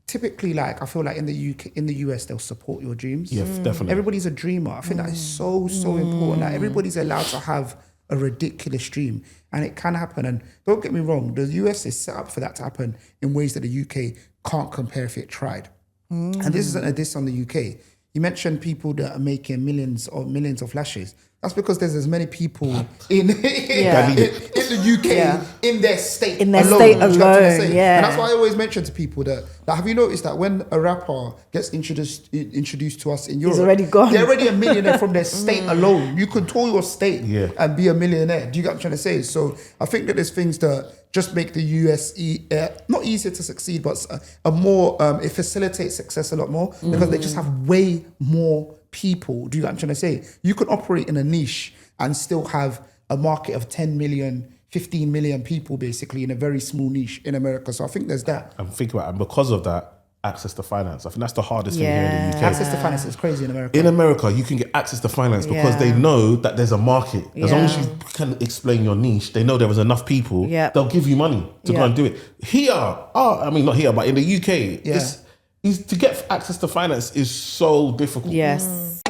typically, like, I feel like in the UK, in the US, they'll support your dreams. Yeah, definitely. Everybody's a dreamer. I think that is so important. Like, everybody's allowed to have a ridiculous dream, and it can happen. And don't get me wrong, the US is set up for that to happen in ways that the UK can't compare if it tried. And this isn't a diss on the UK. You mentioned people that are making millions of lashes. That's because there's as many people in the UK in their state alone. And that's why I always mention to people that have you noticed that when a rapper gets introduced to us in Europe, he's already gone. They're already a millionaire from their state alone. You can tour your state and be a millionaire. Do you get what I'm trying to say? So I think that there's things that just make the US not easier to succeed, but it facilitates success a lot more because they just have way more people. Do you get what I'm trying to say? You can operate in a niche and still have a market of 10 million, 15 million people basically in a very small niche in America. So I think there's that. And think about it. And because of that, access to finance. I think that's the hardest thing here in the UK. Access to finance is crazy in America. In America, you can get access to finance because they know that there's a market. As long as you can explain your niche, they know there was enough people, they'll give you money to go and do it. Here, not here, but in the UK, to get access to finance is so difficult. Yes.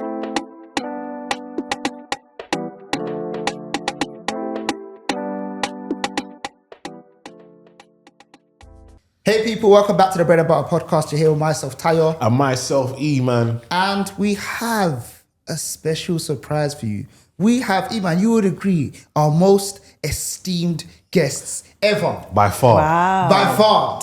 Hey people, welcome back to the Bread and Butter podcast. You're here with myself, Tayo. And myself, Eman. And we have a special surprise for you. We have, Eman, you would agree, our most esteemed guests ever. By far. Wow. By far.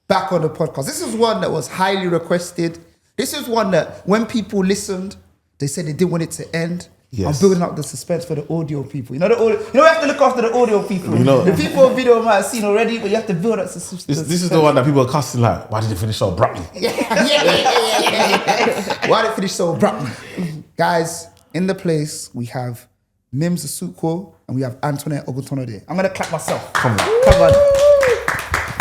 Back on the podcast. This is one that was highly requested. This is one that when people listened, they said they didn't want it to end. Yes. I'm building up the suspense for the audio people. You know, we have to look after the audio people. The people on video might have seen already, but you have to build up the suspense. This is the one that people are cussing like, why did it finish so abruptly? Why did it finish so abruptly? Guys, in the place, we have Mims Asukwo and we have Antoinette Ogutonode. I'm going to clap myself. Come on.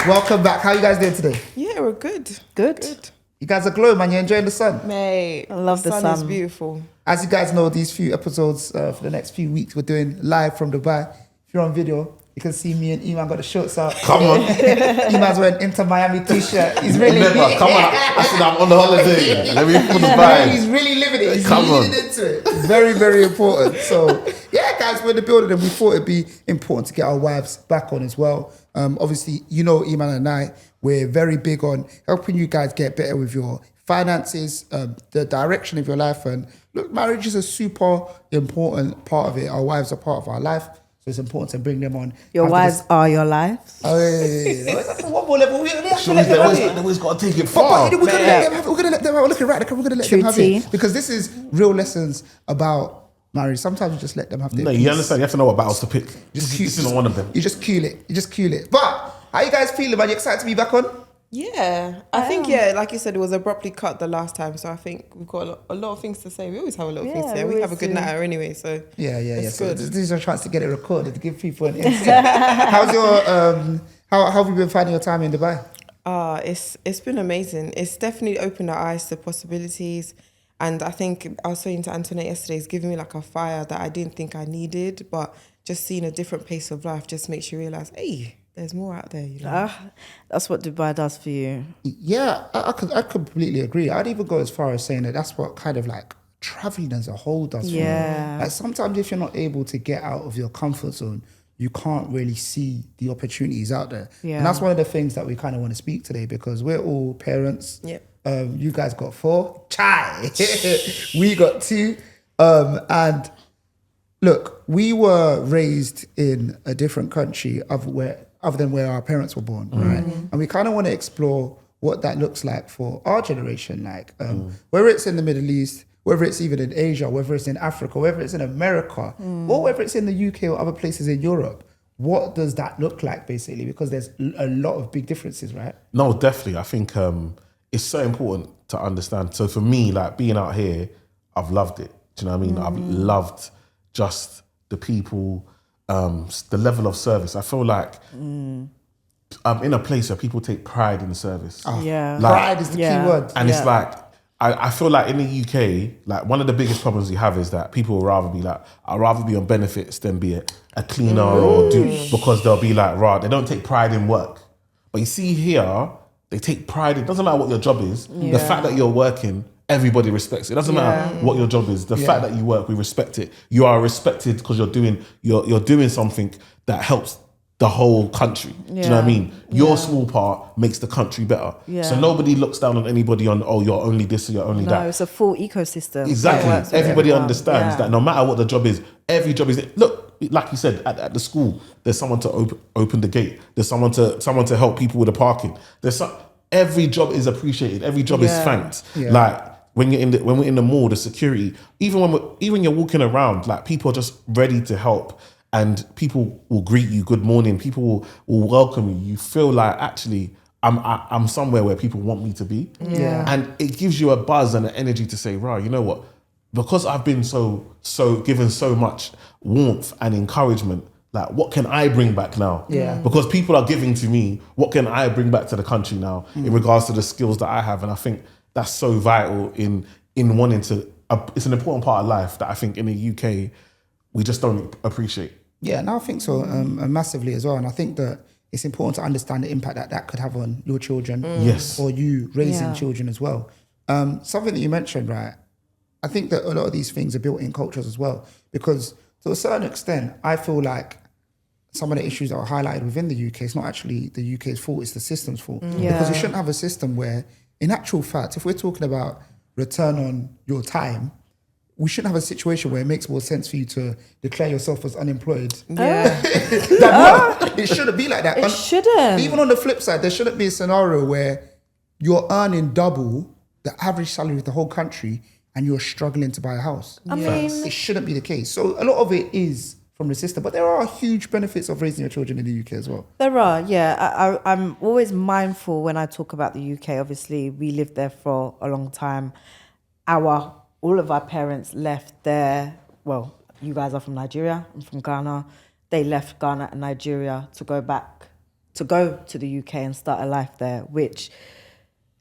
Welcome back. How are you guys doing today? Yeah, we're good. Good. You guys are glowing, man. You're enjoying the sun. Mate, I love the sun. sun. Is beautiful. As you guys know, these few episodes for the next few weeks, we're doing live from Dubai. If you're on video, you can see me and Eman got the shorts out. Come on. Eman's wearing Inter Miami t-shirt. He's really Come on. I said I'm on the holiday. Let me put the vibe. He's really living it. He's Come leaning on. into it. Very, very important. So, yeah, guys, we're in the building and we thought it'd be important to get our wives back on as well. Obviously, you know, Eman and I, we're very big on helping you guys get better with your finances, the direction of your life. And look, marriage is a super important part of it. Our wives are part of our life. So it's important to bring them on. Your wives are your lives. Oh, yeah. One more level. They always got to take it far. We're going to let them have it. We're going to let them have it. Looking right, we're going to let them have it. Because this is real lessons about marriage. Sometimes you just let them have their piece. You understand? You have to know what battles to pick. This isn't one of them. You just cue it. But how you guys feeling, man? You excited to be back on? Yeah, I think, like you said, it was abruptly cut the last time. So I think we've got a lot of things to say. We always have a lot of things to say. We have a good natter anyway. So yeah. So this is a chance to get it recorded, to give people an insight. How's your, how have you been finding your time in Dubai? It's been amazing. It's definitely opened our eyes to possibilities. And I think I was saying to Antoinette yesterday, it's given me like a fire that I didn't think I needed. But just seeing a different pace of life just makes you realise, hey, there's more out there, you know. That's what Dubai does for you. Yeah, I completely agree. I'd even go as far as saying that that's what kind of like traveling as a whole does for you. Like sometimes if you're not able to get out of your comfort zone, you can't really see the opportunities out there. Yeah. And that's one of the things that we kind of want to speak today because we're all parents. Yep. You guys got 4. Chai. We got 2. And look, we were raised in a different country other than where our parents were born, right? And we kind of want to explore what that looks like for our generation, like whether it's in the Middle East, whether it's even in Asia, whether it's in Africa, whether it's in America, or whether it's in the UK or other places in Europe. What does that look like, basically? Because there's a lot of big differences, right? No, definitely. I think it's so important to understand. So for me, like being out here, I've loved it. Do you know what I mean? I've loved just the people, the level of service. I feel like I'm in a place where people take pride in the service. Yeah. Like, pride is the key word. And it's like, I feel like in the UK, like one of the biggest problems we have is that people will rather be like, I'd rather be on benefits than be a cleaner or do, because they'll be like, they don't take pride in work. But you see here, They take pride. It doesn't matter what your job is. The fact that you're working, everybody respects it. It doesn't matter what your job is. The fact that you work, we respect it. You are respected because you're doing something that helps the whole country. Do you know what I mean? Your small part makes the country better. So nobody looks down on anybody on, oh, you're only this or you're only that. No, it's a full ecosystem. Exactly. Everybody understands that no matter what the job is, every job is, look, like you said, at the school, there's someone to open the gate. There's someone to help people with the parking. Every job is appreciated. Every job is thanked. Like when we're in the mall, the security, even when you're walking around, like people are just ready to help. And people will greet you, good morning. People will welcome you. You feel like, actually, I'm somewhere where people want me to be. And it gives you a buzz and an energy to say, right, you know what? Because I've been so given so much warmth and encouragement, like, what can I bring back now? Because people are giving to me, what can I bring back to the country now in regards to the skills that I have? And I think that's so vital in wanting to, it's an important part of life that I think in the UK, we just don't appreciate. Yeah, and I think so massively as well. And I think that it's important to understand the impact that could have on your children. Yes. Or you raising children as well. Something that you mentioned, right? I think that a lot of these things are built in cultures as well. Because to a certain extent, I feel like some of the issues that are highlighted within the UK, it's not actually the UK's fault, it's the system's fault. Because you shouldn't have a system where, in actual fact, if we're talking about return on your time, we shouldn't have a situation where it makes more sense for you to declare yourself as unemployed. It shouldn't be like that. It shouldn't. Even on the flip side, there shouldn't be a scenario where you're earning double the average salary of the whole country and you're struggling to buy a house. I mean, it shouldn't be the case. So a lot of it is from the system, but there are huge benefits of raising your children in the UK as well. there are, yeah. I'm always mindful when I talk about the UK. Obviously, we lived there for a long time. All of our parents left there. Well, you guys are from Nigeria. I'm from Ghana. They left Ghana and Nigeria to go to the UK and start a life there, which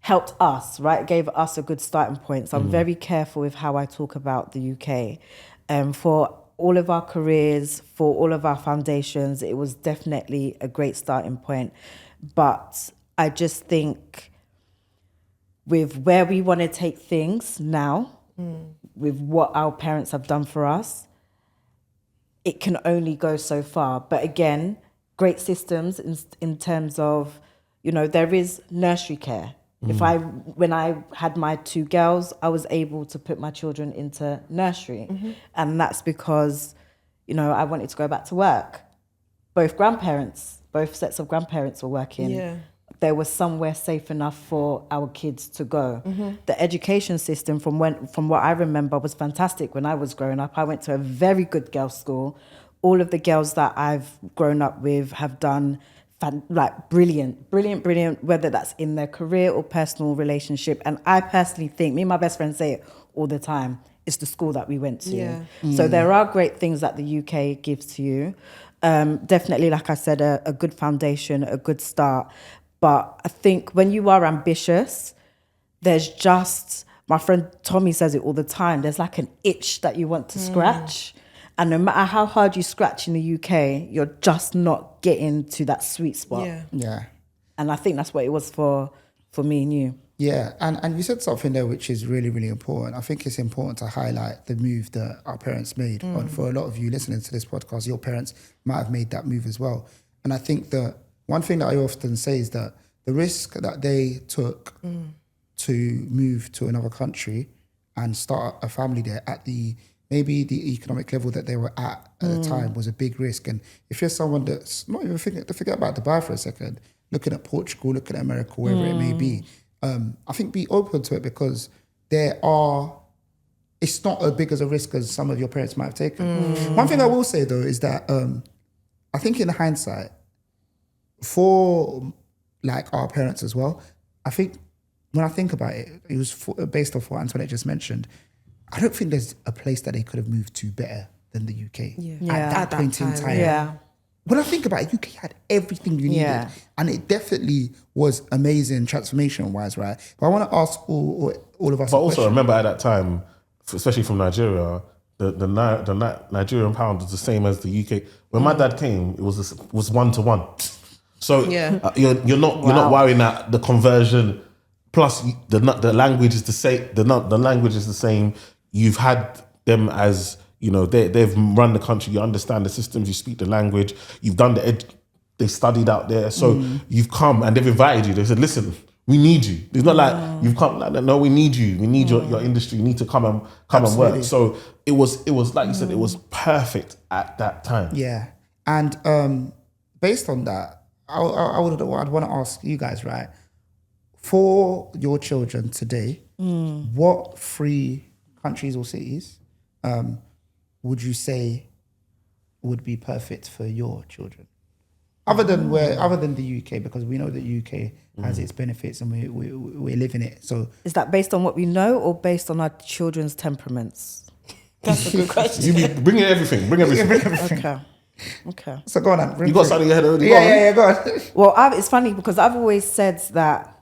helped us, right? Gave us a good starting point. So I'm very careful with how I talk about the UK. For all of our careers, for all of our foundations, it was definitely a great starting point. But I just think with where we want to take things now, with what our parents have done for us, it can only go so far. But again, great systems in terms of, there is nursery care. When I had my two girls, I was able to put my children into nursery. And that's because, I wanted to go back to work. Both sets of grandparents were working. There was somewhere safe enough for our kids to go. The education system, from what I remember, was fantastic when I was growing up. I went to a very good girls' school. All of the girls that I've grown up with have done brilliant, whether that's in their career or personal relationship. And I personally think, me and my best friend say it all the time, it's the school that we went to. So there are great things that the UK gives to you. Definitely, like I said, a good foundation, a good start. But I think when you are ambitious, there's just, my friend Tommy says it all the time, there's like an itch that you want to scratch. And no matter how hard you scratch in the UK, you're just not getting to that sweet spot. Yeah. And I think that's what it was for me and you. Yeah, and you said something there which is really, really important. I think it's important to highlight the move that our parents made. And for a lot of you listening to this podcast, your parents might have made that move as well. And I think that one thing that I often say is that the risk that they took to move to another country and start a family there at maybe the economic level that they were at the time was a big risk. And if you're someone that's not even forget about Dubai for a second, looking at Portugal, looking at America, wherever it may be, I think be open to it because it's not as big as a risk as some of your parents might have taken. One thing I will say though is that I think in hindsight, for like our parents as well, I think when I think about it, it was based off what Antoinette just mentioned. I don't think there's a place that they could have moved to better than the UK at that point in time. Yeah. When I think about it, UK had everything you needed. And it definitely was amazing transformation-wise, right? But I want to ask all of us But also remember at that time, especially from Nigeria, the Nigerian pound was the same as the UK. When my dad came, it was 1-to-1. So Yeah. you're not worrying that the conversion plus the language is the same. The language is the same. You've had them as they've run the country. You understand the systems. You speak the language. You've done they studied out there. So you've come and they've invited you. They said, listen, we need you. It's not like you've come like, no, we need you. We need your industry. You need to come and work. So it was like you said, it was perfect at that time. Yeah. And based on that, I'd want to ask you guys, right? For your children today, what 3 countries or cities would you say would be perfect for your children? Other than the UK, because we know that UK has its benefits and we live in it. So Is that based on what we know or based on our children's temperaments? That's a good question. You bring in everything. Bring everything. Okay. So go on. You got something in your head already? Yeah, go on. Well, it's funny because I've always said that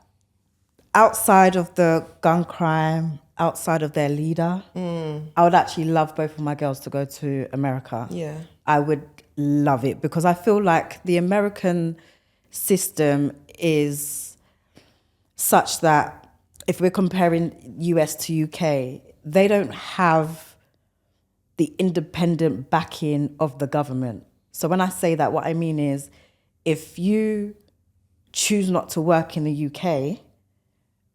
outside of the gun crime, outside of their leader, I would actually love both of my girls to go to America. Yeah. I would love it because I feel like the American system is such that if we're comparing US to UK, they don't have the independent backing of the government. So when I say that, what I mean is if you choose not to work in the UK,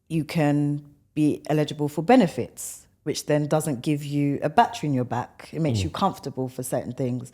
you can be eligible for benefits, which then doesn't give you a battery in your back. It makes you comfortable for certain things.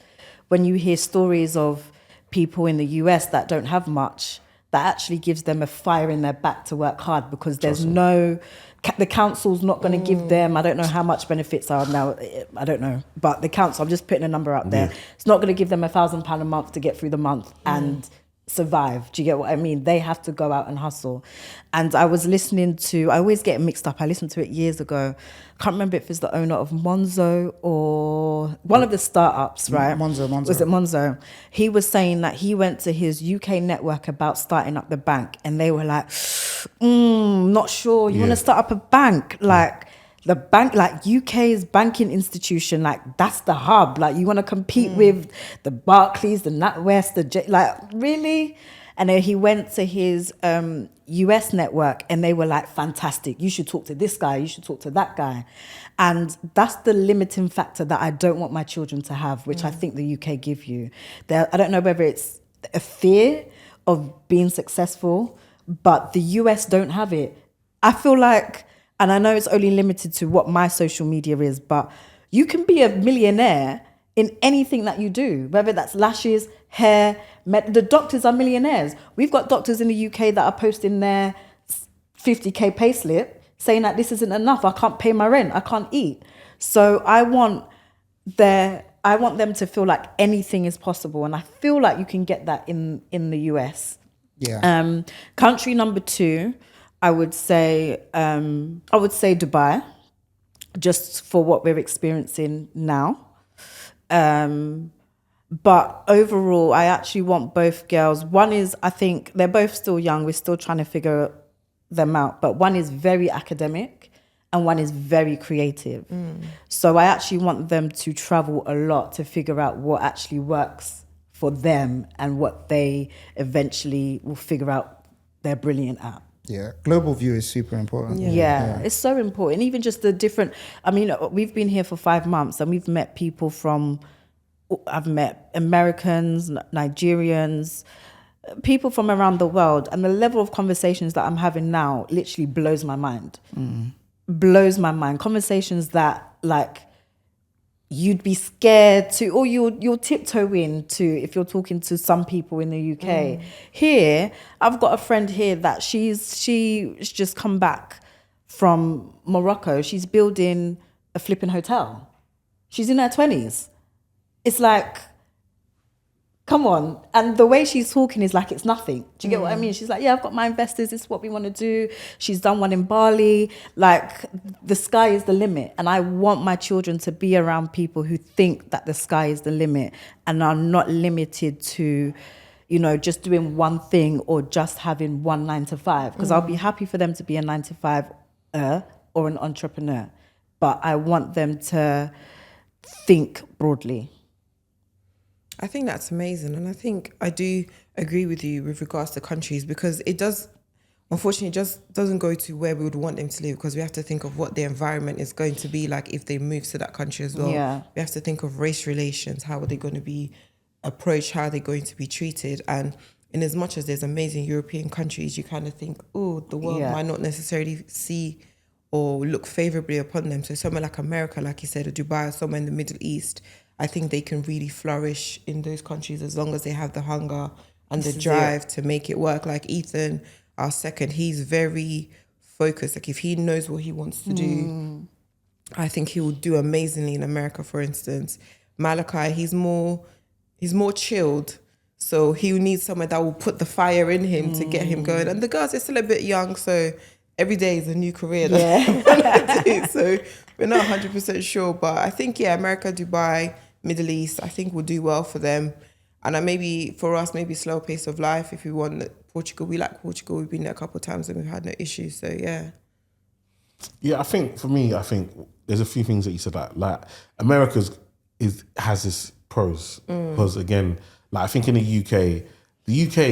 When you hear stories of people in the US that don't have much, that actually gives them a fire in their back to work hard because there's the council's not going to give them, I don't know how much benefits are now, I don't know, but the council, I'm just putting a number out there, it's not going to give them £1,000 a month to get through the month and survive. Do you get what I mean? They have to go out and hustle. And I was listening to, I always get mixed up, I listened to it years ago, can't remember if it's the owner of Monzo or one of the startups, right? Monzo. Was it Monzo? He was saying that he went to his UK network about starting up the bank and they were like, not sure, you want to start up a bank? Like the bank, like UK's banking institution, like that's the hub. Like you want to compete with the Barclays, the NatWest, like really? And then he went to his US network and they were like, fantastic. You should talk to this guy. You should talk to that guy. And that's the limiting factor that I don't want my children to have, which I think the UK give you. I don't know whether it's a fear of being successful, but the US don't have it. I feel like, and I know it's only limited to what my social media is, but you can be a millionaire in anything that you do, whether that's lashes, hair, the doctors are millionaires. We've got doctors in the UK that are posting their 50k payslip saying that this isn't enough, I can't pay my rent, I can't eat. So I want them to feel like anything is possible, and I feel like you can get that in the US. Yeah. Country number 2, I would say Dubai, just for what we're experiencing now. But overall, I actually want both girls. One is, I think they're both still young. We're still trying to figure them out. But one is very academic and one is very creative. So I actually want them to travel a lot to figure out what actually works for them and what they eventually will figure out they're brilliant at. Yeah, global view is super important. Yeah, it's so important. Even just the different, I mean, we've been here for 5 months and we've met people I've met Americans, Nigerians, people from around the world. And the level of conversations that I'm having now literally blows my mind. Blows my mind. Conversations that like you'd be scared to, or you'll tiptoe into if you're talking to some people in the UK. Here, I've got a friend here that she's just come back from Morocco. She's building a flipping hotel. She's in her 20s. It's like, come on. And the way she's talking is like it's nothing. Do you get what I mean? She's like, yeah, I've got my investors. This is what we want to do. She's done one in Bali. Like, the sky is the limit. And I want my children to be around people who think that the sky is the limit and are not limited to, just doing one thing or just having one 9 to 5. Because I'll be happy for them to be a 9 to 5 or an entrepreneur. But I want them to think broadly. I think that's amazing. And I think I do agree with you with regards to countries, because it does, unfortunately, just doesn't go to where we would want them to live, because we have to think of what their environment is going to be like if they move to that country as well. Yeah. We have to think of race relations. How are they going to be approached? How are they going to be treated? And in as much as there's amazing European countries, you kind of think, oh, the world might not necessarily see or look favorably upon them. So somewhere like America, like you said, or Dubai, or somewhere in the Middle East, I think they can really flourish in those countries as long as they have the hunger and the drive to make it work. Like Ethan, our second, he's very focused. Like if he knows what he wants to do, I think he will do amazingly in America, for instance. Malachi, he's more chilled. So he needs someone that will put the fire in him to get him going. And the girls are still a bit young, so every day is a new career. So we're not 100% sure. But I think, America, Dubai, Middle East, I think will do well for them. And maybe for us, maybe slower pace of life. If we want Portugal, we like Portugal. We've been there a couple of times and we've had no issues. So, yeah. Yeah, I think for me, there's a few things that you said like America has this pros because again, like I think in the UK,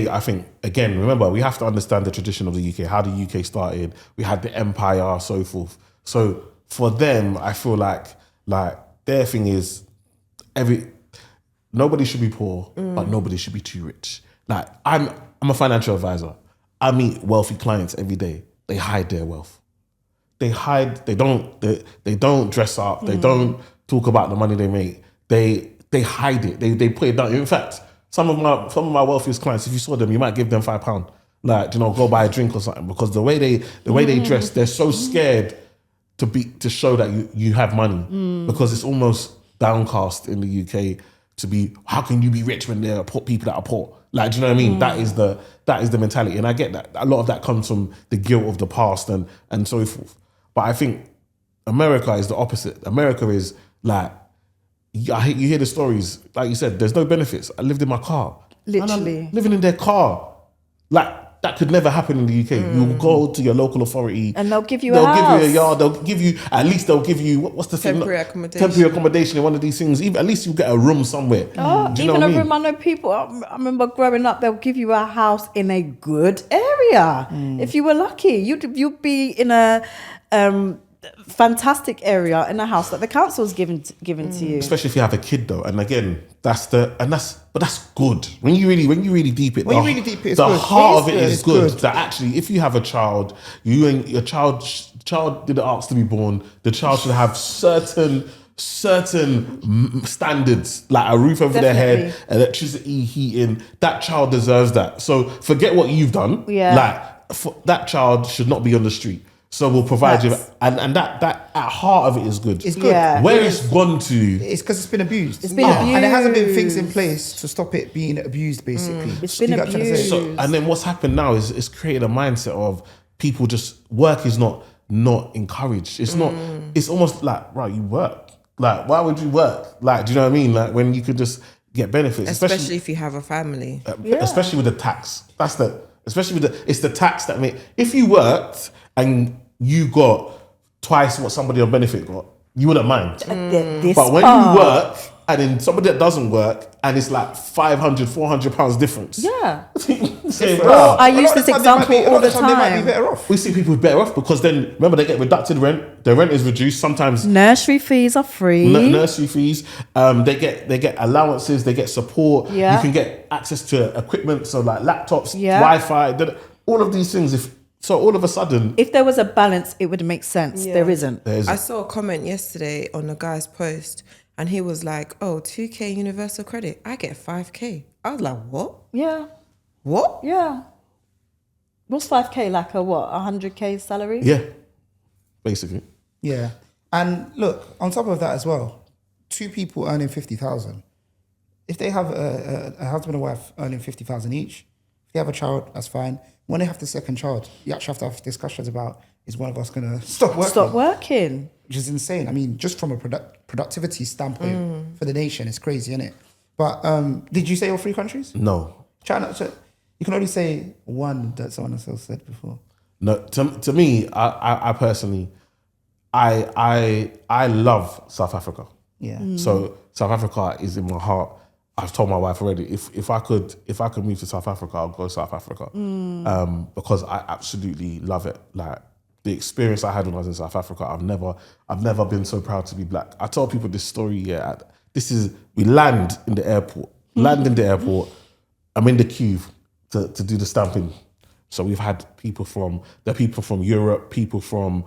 I think again, remember we have to understand the tradition of the UK, how the UK started. We had the empire, so forth. So for them, I feel like their thing is nobody should be poor, but nobody should be too rich. Like I'm a financial advisor. I meet wealthy clients every day. They hide their wealth. They don't dress up. They don't talk about the money they make. They hide it. They put it down. In fact, some of my wealthiest clients, if you saw them, you might give them £5. Like, go buy a drink or something, because the way they dress, they're so scared to show that you have money, because it's almost downcast in the UK to be, how can you be rich when there are poor people that are poor? Like, do you know what I mean? That is the mentality. And I get that. A lot of that comes from the guilt of the past and so forth. But I think America is the opposite. America is like, you hear the stories, like you said, there's no benefits. I lived in my car. Literally. Living in their car. Like, that could never happen in the UK. You will go to your local authority. And they'll give you a house. They'll give you a yard. They'll give you, what's the thing? Temporary accommodation. Temporary accommodation in one of these things. At least you get a room somewhere. Even a room. I know people, I remember growing up, they'll give you a house in a good area. If you were lucky, you'd be in a fantastic area in a house that the council's given to you. Especially if you have a kid though. And again, that's good. When you really deep it, the good. heart of it is good. That actually, if you have a child, you and your child didn't ask to be born, the child should have certain standards, like a roof over their head, electricity, heating. That child deserves that. So forget what you've done. That child should not be on the street. So we'll provide you, and that at heart of it is good. It's good. Yeah. Where it's gone to, it's because it's been abused. It's been abused. And there hasn't been things in place to stop it being abused, basically. It's been abused. So, and then what's happened now is it's created a mindset of people work is not encouraged. It's not. It's almost like, right, you work. Like, why would you work? Like, do you know what I mean? Like, when you could just get benefits, Especially if you have a family. Especially with the tax. It's the tax that if you worked and you got twice what somebody on benefit got, you wouldn't mind. But when you work and then somebody that doesn't work and it's like £500-400 difference. Yeah. Wow. I use this example all the time. They might be better off. We see people better off because then, remember, they get reducted rent. Their rent is reduced. Sometimes nursery fees are free. Nursery fees. They get allowances. They get support. Yeah. You can get access to equipment, so like laptops, Wi-Fi, all of these things. So all of a sudden, if there was a balance, it would make sense. Yeah. There isn't. I saw a comment yesterday on a guy's post, and he was like, "Oh, 2K universal credit. I get 5K." I was like, "What? Yeah. What? Yeah. What's 5K, like a 100K salary? Yeah, basically. Yeah. And look, on top of that as well, two people earning 50,000. If they have a husband and wife earning 50,000 each, if they have a child, that's fine. When they have the second child, you actually have to have discussions about, is one of us going to stop working? Which is insane. I mean, just from a productivity standpoint for the nation, it's crazy, isn't it? But did you say all three countries? No. China. So you can only say one that someone else said before. No. To me, I personally, I love South Africa. Yeah. So South Africa is in my heart. I've told my wife already, if I could move to South Africa, I'll go to South Africa. Because I absolutely love it. Like the experience I had when I was in South Africa, I've never been so proud to be black. I tell people this story here. We land in the airport. I'm in the queue to do the stamping. So we've had people from Europe, people from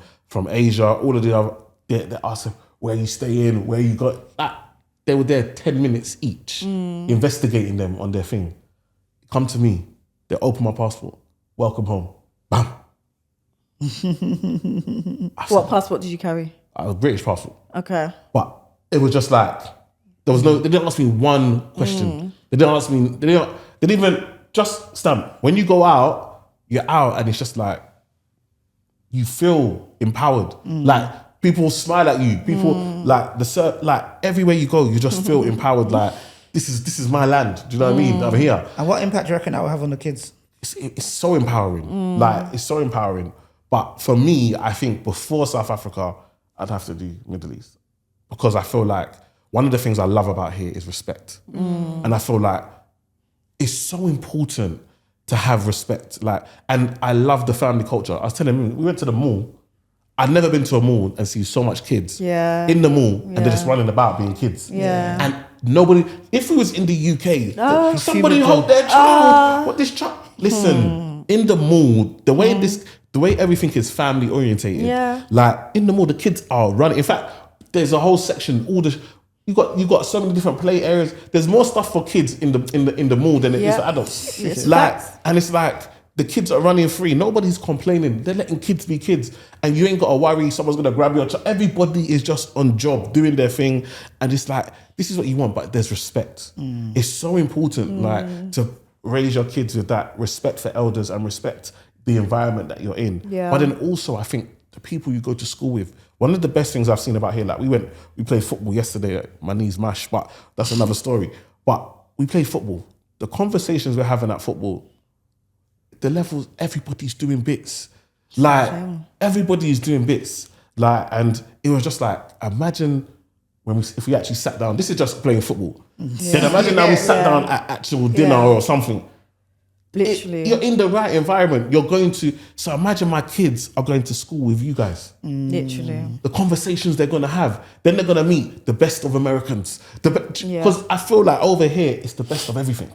Asia, all of the other, they asked them, where you staying, where you got, they were there 10 minutes each, investigating them on their thing. Come to me, they open my passport, welcome home, bam. What passport did you carry? A British passport. Okay. But it was just like, they didn't ask me one question. They didn't even just stamp. When you go out, you're out and it's just like, you feel empowered. Like people smile at you. People like everywhere you go, you just feel empowered. Like this is my land. Do you know what I mean? I'm here. And what impact do you reckon that will have on the kids? It's so empowering. Like it's so empowering. But for me, I think before South Africa, I'd have to do Middle East because I feel like one of the things I love about here is respect, and I feel like it's so important to have respect. Like, and I love the family culture. I was telling him, we went to the mall. I'd never been to a mall and see so much kids in the mall and they're just running about being kids. And nobody, if we was in the UK, somebody hold their child. What this child? Listen, in the mall, the way everything is family orientated, like in the mall, the kids are running. In fact, there's a whole section, you got so many different play areas. There's more stuff for kids in the mall than it is for adults. And it's like the kids are running free. Nobody's complaining. They're letting kids be kids, and you ain't got to worry someone's gonna grab your child. Everybody is just on job doing their thing, and it's like this is what you want, but there's respect. It's so important, like to raise your kids with that respect for elders and respect the environment that you're in. But then also, I think the people you go to school with. One of the best things I've seen about here, like we played football yesterday, my knees mashed, but that's another story. But we played football. The conversations we're having at football, the levels, everybody's doing bits. Like, everybody is doing bits. Like, and it was just like, imagine if we actually sat down, this is just playing football. Then imagine now we sat down at actual dinner or something. Literally. You're in the right environment. So imagine my kids are going to school with you guys. Literally. The conversations they're going to have. Then they're going to meet the best of Americans. Because I feel like over here, it's the best of everything.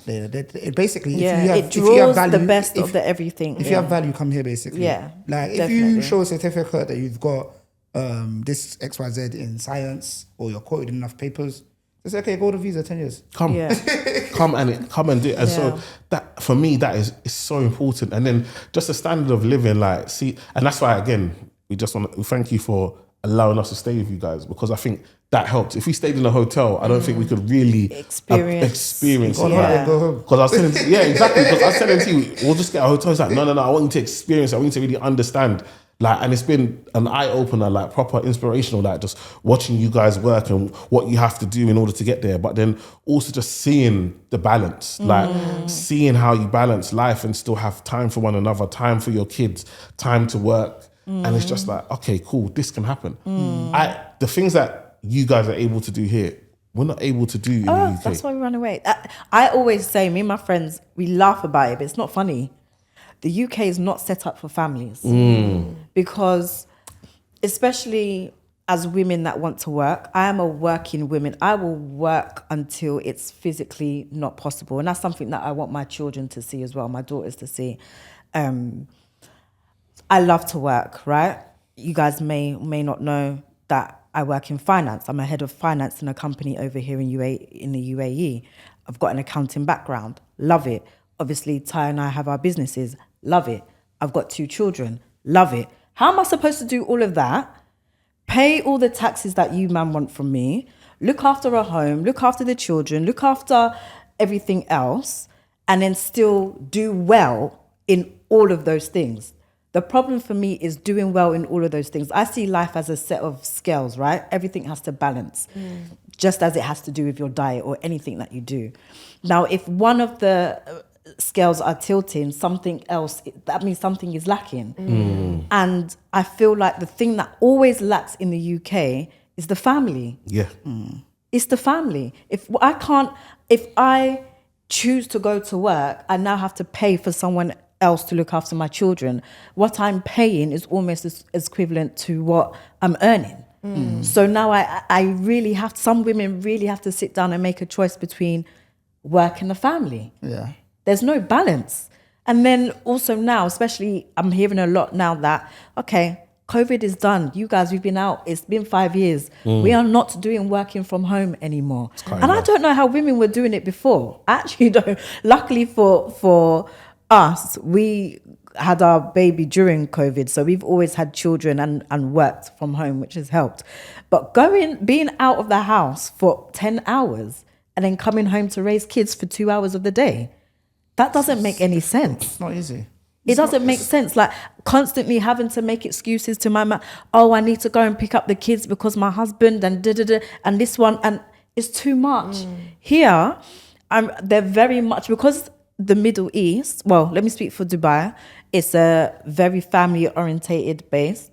Basically, it draws if you have value, the best of the everything. If you have value, come here, basically. Yeah, like if definitely. you show a certificate that you've got this XYZ in science, or you're quoted in enough papers, it's okay, go to visa 10 years. Come and do it. And so that for me, it's so important. And then just the standard of living, like, see, and that's why again, we thank you for allowing us to stay with you guys, because I think that helped. If we stayed in a hotel, I don't think we could really experience it. Because I was telling exactly. Because I was telling you, we'll just get a hotel. It's like, no, I want you to experience it. I want you to really understand. Like, and it's been an eye opener, like proper inspirational, like just watching you guys work and what you have to do in order to get there. But then also just seeing the balance, like seeing how you balance life and still have time for one another, time for your kids, time to work. And it's just like, okay, cool, this can happen. The things that you guys are able to do here, we're not able to do in the UK. That's why we run away. I always say, me and my friends, we laugh about it, but it's not funny. The UK is not set up for families because, especially as women that want to work, I am a working woman. I will work until it's physically not possible. And that's something that I want my children to see as well, my daughters to see. I love to work, right? You guys may not know that I work in finance. I'm a head of finance in a company over here in the UAE. I've got an accounting background. Love it. Obviously, Ty and I have our businesses. Love it. I've got 2 children. Love it. How am I supposed to do all of that? Pay all the taxes that you man want from me, look after a home, look after the children, look after everything else, and then still do well in all of those things. The problem for me is doing well in all of those things. I see life as a set of scales, right? Everything has to balance, just as it has to do with your diet or anything that you do. Now, if one of the scales are tilting, something else, that means something is lacking. And I feel like the thing that always lacks in the UK is the family. It's the family. If I choose to go to work, I now have to pay for someone else to look after my children. What I'm paying is almost as equivalent to what I'm earning. So now I really have, some women really have to sit down and make a choice between work and the family. Yeah. There's no balance. And then also now, especially I'm hearing a lot now that, okay, COVID is done. You guys, we've been out. It's been 5 years. We are not doing working from home anymore. And I don't know how women were doing it before. I actually don't. Luckily for us, we had our baby during COVID. So we've always had children and worked from home, which has helped. But being out of the house for 10 hours and then coming home to raise kids for 2 hours of the day, that doesn't make any sense. It's not easy. It doesn't make sense. Like constantly having to make excuses to my man. Oh, I need to go and pick up the kids because my husband and and this one, and it's too much. Here, they're very much, because the Middle East, well, let me speak for Dubai. It's a very family orientated based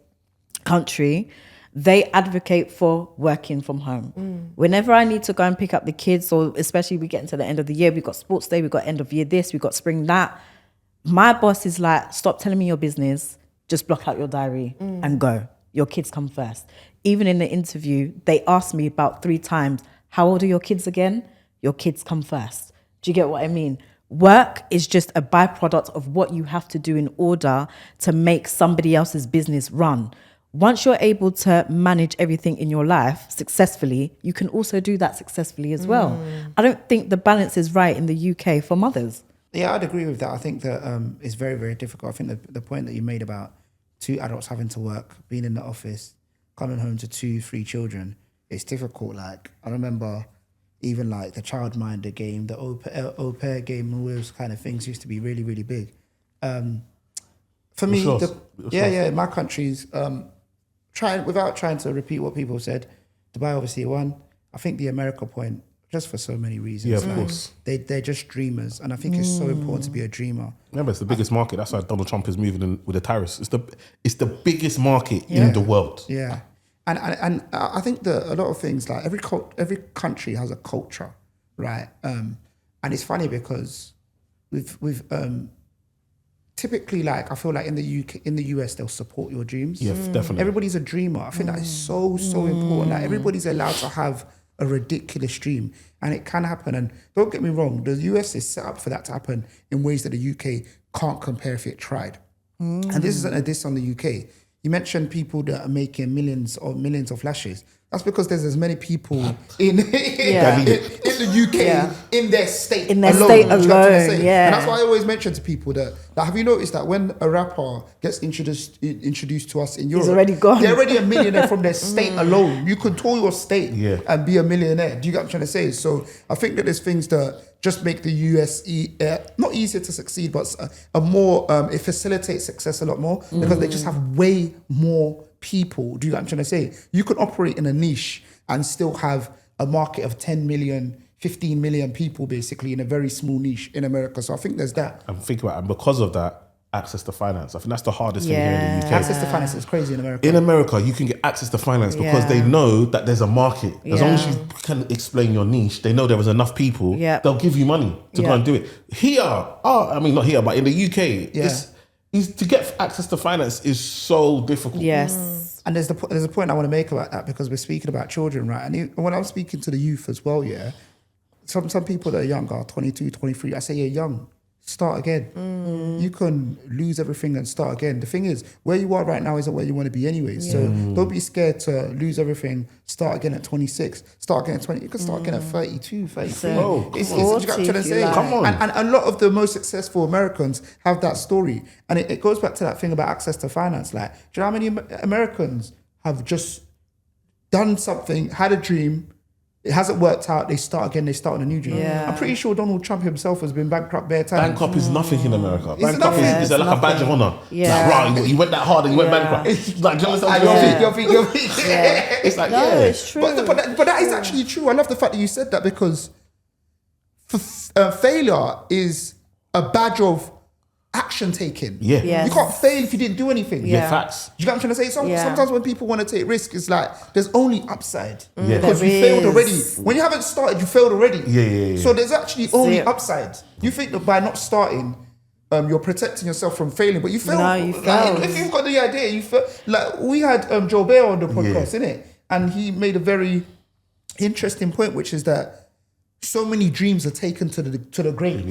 country. They advocate for working from home. Whenever I need to go and pick up the kids, or especially we get into the end of the year, we've got sports day, we've got end of year this, we've got spring that. My boss is like, stop telling me your business, just block out your diary and go. Your kids come first. Even in the interview, they asked me about 3 times, how old are your kids again? Your kids come first. Do you get what I mean? Work is just a byproduct of what you have to do in order to make somebody else's business run. Once you're able to manage everything in your life successfully, you can also do that successfully as well. I don't think the balance is right in the UK for mothers. Yeah, I'd agree with that. I think that it's very, very difficult. I think the point that you made about 2 adults having to work, being in the office, coming home to 2-3 children, it's difficult. Like, I remember even like the childminder game, the au pair game, all those kind of things used to be really, really big. For me, my country's, without trying to repeat what people said, Dubai obviously won. I think the America point, just for so many reasons. Yeah, of course. They're just dreamers, and I think it's so important to be a dreamer. Remember, it's the biggest market. That's why Donald Trump is moving in with the tariffs. It's the biggest market in the world. Yeah, and I think that a lot of things, like every country has a culture, right? And it's funny because we've typically, like, I feel like in the US, they'll support your dreams. Yeah, definitely. Everybody's a dreamer. I think that is so important. Like, everybody's allowed to have a ridiculous dream, and it can happen. And don't get me wrong, the US is set up for that to happen in ways that the UK can't compare if it tried. And this isn't a diss on the UK. You mentioned people that are making millions of lashes. That's because there's as many people in the UK in their state alone. And that's why I always mention to people that, like, have you noticed that when a rapper gets introduced to us in Europe, he's already gone. They're already a millionaire from their state alone. You could tour your state and be a millionaire. Do you get what I'm trying to say? So I think that there's things that just make the US not easier to succeed, but it facilitates success a lot more because they just have way more people. Do you get what I'm trying to say? You could operate in a niche and still have a market of 10 million, 15 million people basically in a very small niche in America. So I think there's that. And think about it. And because of that, access to finance. I think that's the hardest thing here in the UK. Access to finance is crazy in America. In America, you can get access to finance because they know that there's a market. As long as you can explain your niche, they know there is enough people. They'll give you money to go and do it. Here, not here, but in the UK, to get access to finance is so difficult. Yes. And there's a point I want to make about that, because we're speaking about children, right? And when I'm speaking to the youth as well, some people that are younger, 22, 23, I say, you're young. Start again. You can lose everything and start again. The thing is, where you are right now isn't where you want to be anyways. So don't be scared to lose everything. Start again at 26. Start again at 20. You can start again at 32, 33. Oh, It's you know what I'm trying to say? Come on. And a lot of the most successful Americans have that story. And it goes back to that thing about access to finance. Like, do you know how many Americans have just done something, had a dream, it hasn't worked out, they start again, they start on a new dream. I'm pretty sure Donald Trump himself has been bankrupt bare times. Bankrupt is nothing in America. It's Bankrupt is like a badge of honor. Yeah. Like, right, you went that hard and you went bankrupt. Like, do you understand what I'm saying? Your feet. It's like, it's true. But that is actually true. I love the fact that you said that, because failure is a badge of action taken. Yeah. Yes. You can't fail if you didn't do anything. Yeah. Yeah, facts. Do you get what I'm trying to say? Yeah. Sometimes when people want to take risks, it's like there's only upside. Yeah. Because There you failed already. is. When you haven't started, you failed already. Yeah. So there's actually only it. upside. You think that by not starting, you're protecting yourself from failing, but you failed. No, you Like, failed. if you've got the idea, you fail. Like we had Joe Bear on the podcast, innit? And he made a very interesting point, which is that so many dreams are taken to the grave.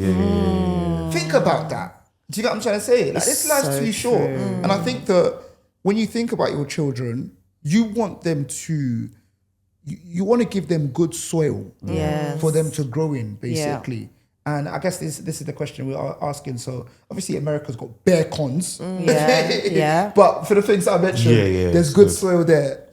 Think about that. Do you get what I'm trying to say? Like, this life's so too short. true. And I think that when you think about your children, you want them to, you want to give them good soil Yes. for them to grow in, basically. And I guess this is the question we are asking. So obviously America's got bare cons. Yeah. But for the things I mentioned, there's it's good good. soil there.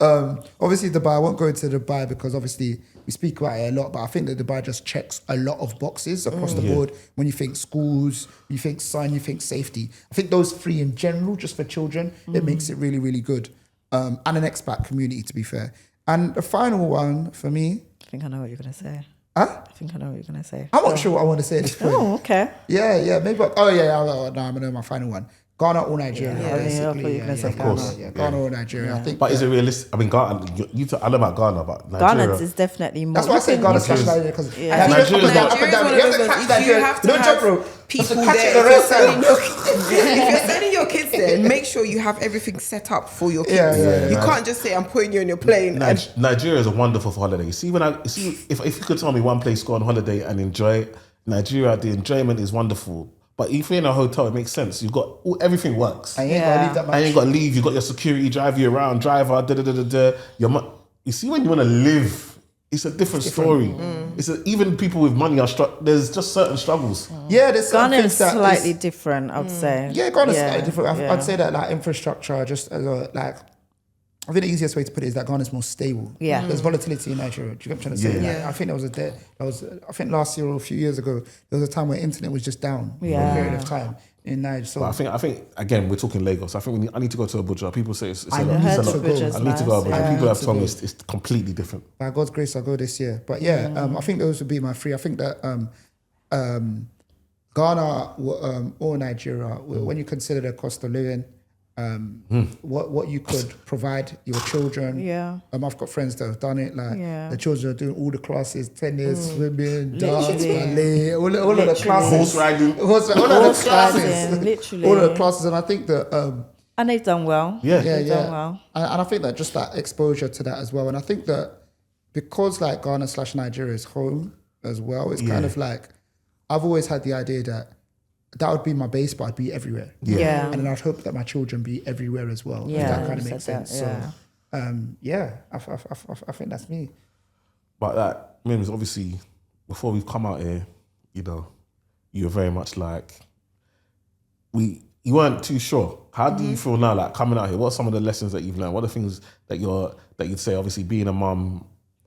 Obviously Dubai, I won't go into Dubai because obviously we speak about it a lot, but I think that Dubai just checks a lot of boxes across the board. When you think schools, you think sun, you think safety. I think those three in general, just for children, it makes it really, really good. And an expat community, to be fair. And the final one for me, I think I know what you're going to say. huh? I think I know what you're going to say. I'm not sure what I want to say at this point. Oh, okay. Yeah, maybe. No, I'm gonna know my final one. Ghana or Nigeria, Yeah, I thought basically. you were gonna say Ghana. Yeah, Ghana or Nigeria. I think. But is it realistic? I mean, Ghana. I know about Ghana, but Nigeria. Ghana is definitely more. That's why I say Ghana slash Nigeria's- Nigeria because Yeah. Nigeria's Nigeria's up and down. Nigeria's You one have of to those catch ones. If you Nigeria. have to No joke, have bro. people You have to catch there, it the if real you're sending time. if you're sending your kids there, make sure you have everything set up for your kids. Yeah. You can't just say I'm putting you on your plane. and Nigeria is a wonderful holiday. See, if you could tell me one place to go on holiday and enjoy it, Nigeria, the enjoyment is wonderful. But if you're in a hotel, it makes sense. You've got everything works. I ain't gonna leave that I much. ain't got to leave. You got your security drive you around, driver. You see, when you want to live, it's a different story. Even people with money are there's just certain struggles. Yeah, there's some Ghana things is that slightly different, I'd say. Yeah, Ghana's slightly different. yeah. I'd say that like infrastructure, just as a like. I think the easiest way to put it is that Ghana's more stable. Yeah. There's volatility in Nigeria. Do you get what I'm trying to say? Yeah. Like, I think I think last year or a few years ago, there was a time where internet was just down for a Yeah. period of time in Nigeria. So But I think again, we're talking Lagos. I think I need to go to Abuja. People say it's I a lot. heard It's a lot. Abuja's I need to go to nice, Abuja. yeah. People have To told me go. it's completely different. by God's grace, I'll go this year. But yeah, I think those would be my three. I think that Ghana or Nigeria, when you consider the cost of living, what you could provide your children. Yeah. I've got friends that have done it. Like Yeah. the children are doing all the classes, tennis, swimming, dance, Literally. ballet, all of the classes. Horse riding. All of the Horse classes. riding, literally. All of the classes. And I think that And they've done well. Yeah. yeah, They've yeah. done well. And I think that just that exposure to that as well. And I think that because like Ghana slash Nigeria is home as well, it's kind of like I've always had the idea that would be my base, but I'd be everywhere. Yeah. And then I'd hope that my children be everywhere as well. if Yeah, that kind of you makes said that, sense. So I think that's me. But that Mims, obviously, before we've come out here, you were very much like you weren't too sure. How do you feel now, like coming out here? What are some of the lessons that you've learned? What are the things that you'd say? Obviously, being a mum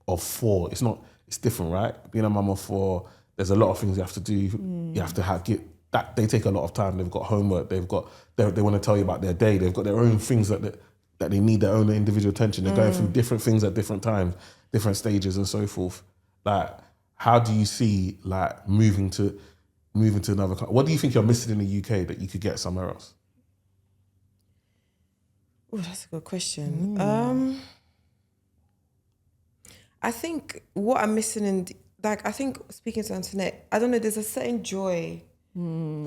of 4, it's different, right? Being a mum of 4, there's a lot of things you have to do. You have to get that. They take a lot of time. They've got homework. They want to tell you about their day. They've got their own things that they need their own individual attention. They're going through different things at different times, different stages, and so forth. Like, how do you see like moving to another country? What do you think you're missing in the UK that you could get somewhere else? Oh, that's a good question. I think what I'm missing I think speaking to Antoinette, I don't know, there's a certain joy and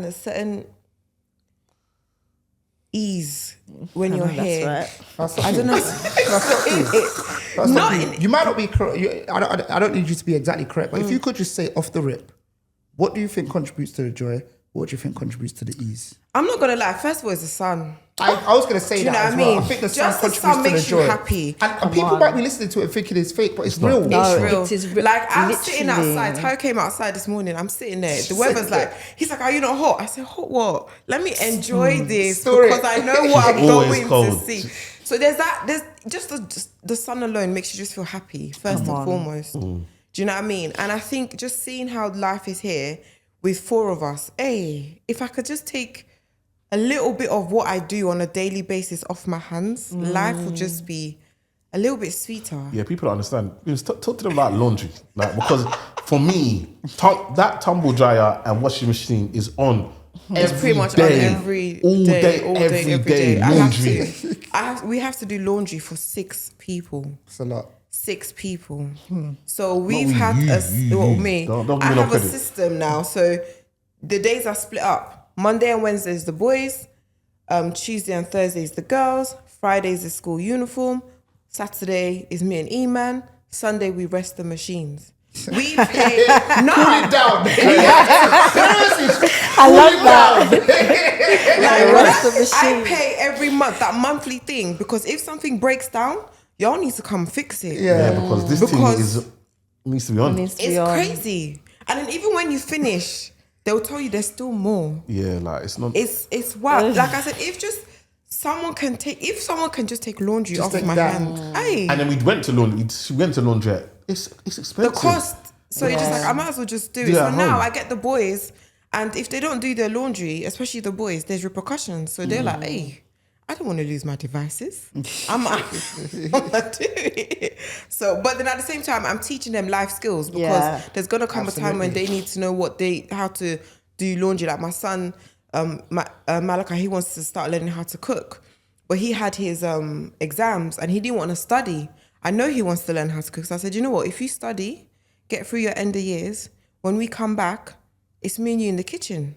a certain ease when you're here. That's right. I don't know. You might not be correct. I don't need you to be exactly correct, but if you could just say off the rip, what do you think contributes to the joy? What do you think contributes to the ease? I'm not gonna lie. First of all, it's the sun. I was going to say Do you that know as what I well. mean? I think the sun Just the contributes sun to the makes you joy. happy. And people might be listening to it thinking it's fake, but it's real. No, It's real. it is re- Like I'm sitting literally. outside. Ty came outside this morning. I'm sitting there. The weather's like. He's like, "Are you not hot?" I said, "Hot what? Let me enjoy this Story. because I know what I'm Always going cold. to see." So there's that. There's just the sun alone makes you just feel happy first and foremost. Do you know what I mean? And I think just seeing how life is here with 4 of us. Hey, if I could just take a little bit of what I do on a daily basis off my hands, life would just be a little bit sweeter. Yeah, people don't understand. Talk to them about laundry, like, because for me, that tumble dryer and washing machine is on It's pretty much day. on every All day, every day, laundry. We have to do laundry for 6 people. It's a lot. 6 people. So we've we, had me. Don't give I me no have a credit. system now. So the days are split up. Monday and Wednesday is the boys. Tuesday and Thursday is the girls. Fridays is school uniform. Saturday is me and Eman. Sunday we rest the machines. We pay Cool it down. I love that. Like, rest the I machine. pay every month, that monthly thing, because if something breaks down, y'all need to come fix it. Yeah, because this Because thing needs to be on. it's crazy. And then even when you finish, they'll tell you there's still more. Yeah, like it's not. It's wild. Like I said, if someone can just take laundry off take my that. hand. Hey, And then we went to laundry. She went to laundrette. It's expensive. the cost. So it's just like, I might as well just do it. Do So that at now home. I get the boys, and if they don't do their laundry, especially the boys, there's repercussions. So they're like, hey, I don't want to lose my devices. I'm not doing it. So, but then at the same time, I'm teaching them life skills, because there's going to come a time when they need to know how to do laundry. Like my son, Malachi, he wants to start learning how to cook, but he had his exams and he didn't want to study. I know he wants to learn how to cook. So I said, you know what? If you study, get through your end of years, when we come back, it's me and you in the kitchen.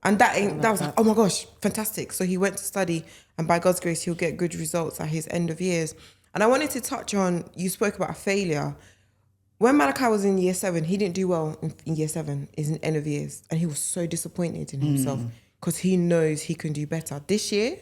And that was like, oh my gosh, fantastic. So he went to study, and by God's grace, he'll get good results at his end of years. And I wanted to touch on, you spoke about failure. When Malachi was in year 7, he didn't do well in year 7, is in end of years. And he was so disappointed in himself, because he knows he can do better. This year,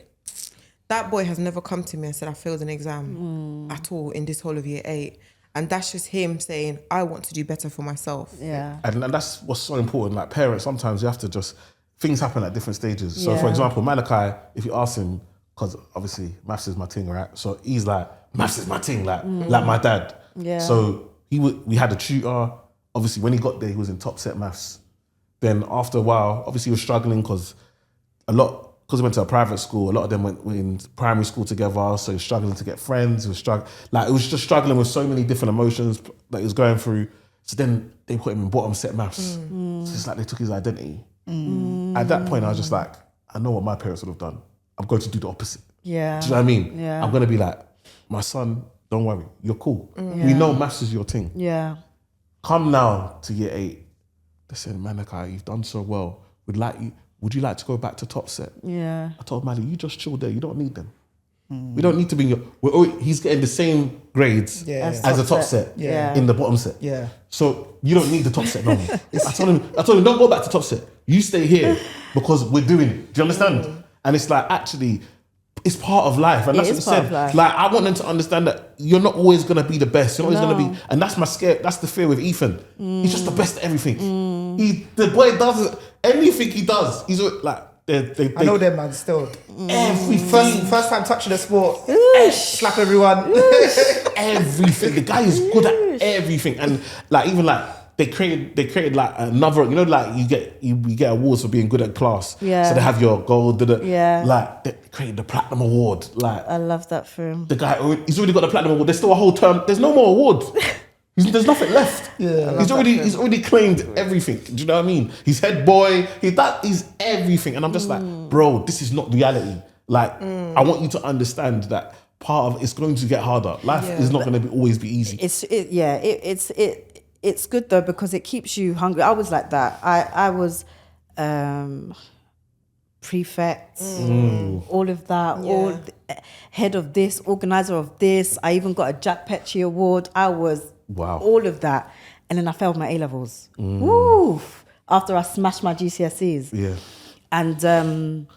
that boy has never come to me and said, I failed an exam at all in this whole of year 8. And that's just him saying, I want to do better for myself. Yeah. And that's what's so important. Like parents, sometimes you have to just, things happen at different stages. So for example, Malachi, if you ask him, because obviously maths is my thing, right? So he's like, maths is my thing, like my dad. Yeah. So we had a tutor. Obviously, when he got there, he was in top set maths. Then after a while, obviously he was struggling because he went to a private school, a lot of them went in primary school together, so he was struggling to get friends. It was just struggling with so many different emotions that he was going through. So then they put him in bottom set maths. So it's like they took his identity. At that point, I was just like, I know what my parents would have done. I'm going to do the opposite. Yeah. Do you know what I mean? Yeah. I'm going to be like, my son, don't worry, you're cool. We know maths is your thing. Yeah. Come now to year 8. They said, Malachi, you've done so well. Would you like to go back to top set? Yeah. I told Mali, you just chill there. You don't need them. We don't need to be in he's getting the same grades as a top set in the bottom set. Yeah. So you don't need the top set no more. I told him, don't go back to top set. You stay here because we're doing it. Do you understand? And it's like, actually, it's part of life. And that's what he said. Like, I want them to understand that you're not always going to be the best. You're always going to be, and that's my scare. That's the fear with Ethan. He's just the best at everything. The boy does anything he does. He's like, I know them, man, still. Everything. First time touching the sport. Slap everyone. Everything. The guy is good at everything. And like, even like, they created like another, you know, like you get awards for being good at class. Yeah. So they have your gold. Yeah. Like they created the platinum award. Like I love that for him. the guy, he's already got the platinum award. There's still a whole term. There's no more awards. There's nothing left. Yeah. He's already claimed everything. Do you know what I mean? He's head boy. He's everything. And I'm just like, bro, this is not reality. Like, I want you to understand that part of it's going to get harder. Life is not going to always be easy. It's good though, because it keeps you hungry. I was like that. I was prefect, all of that, head of this, organizer of this. I even got a Jack Petchy award. I was all of that. And then I failed my A-levels. Woo! After I smashed my GCSEs. Yeah. And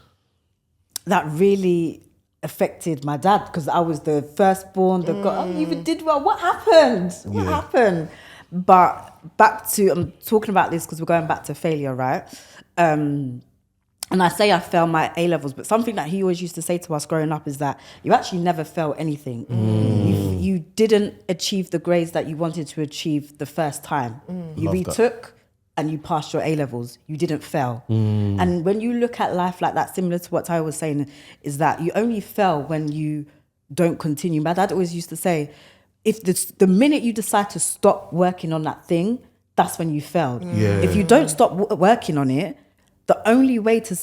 that really affected my dad, because I was the firstborn that got, you even did well. What happened? What happened? But back to, I'm talking about this because we're going back to failure, right? And I say I failed my A-levels, but something that he always used to say to us growing up is that you actually never fail anything. You didn't achieve the grades that you wanted to achieve the first time. You Love retook and you passed your A-levels. You didn't fail. And when you look at life like that, similar to what Ty was saying, is that you only fail when you don't continue. My dad always used to say, if the minute you decide to stop working on that thing, that's when you failed. Yeah. If you don't stop working on it, the only way to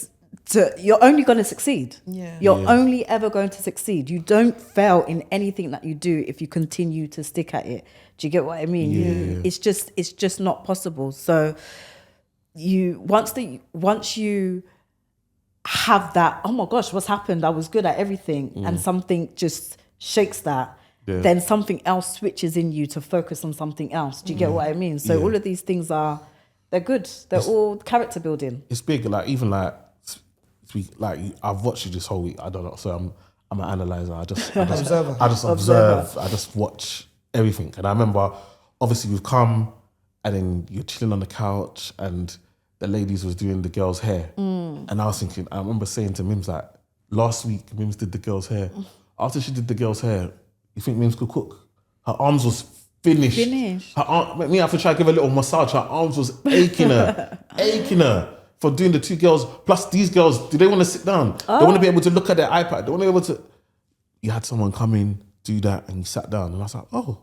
you're only going to succeed. Yeah. You're only ever going to succeed. You don't fail in anything that you do if you continue to stick at it. Do you get what I mean? Yeah. It's just not possible. So once you have that, oh my gosh, what's happened? I was good at everything, and something just shakes that. Yeah. Then something else switches in you to focus on something else. Do you get what I mean? So all of these things they're good. They're all character building. It's big. Like even like I've watched you this whole week. I don't know. So I'm an analyzer. I just observe. I just watch everything. And I remember, obviously, we've come, and then you're chilling on the couch, and the ladies was doing the girls' hair. And I was thinking, I remember saying to Mims, like, last week, Mims did the girls' hair. After she did the girls' hair, you think Mims could cook? Her arms was finished. Her arm, me have to try to give her a little massage. Her arms was aching her for doing the two girls. Plus, these girls, do they want to sit down? They want to be able to look at their iPad. They want to be able to. You had someone come in, do that, and you sat down, and I was like, oh,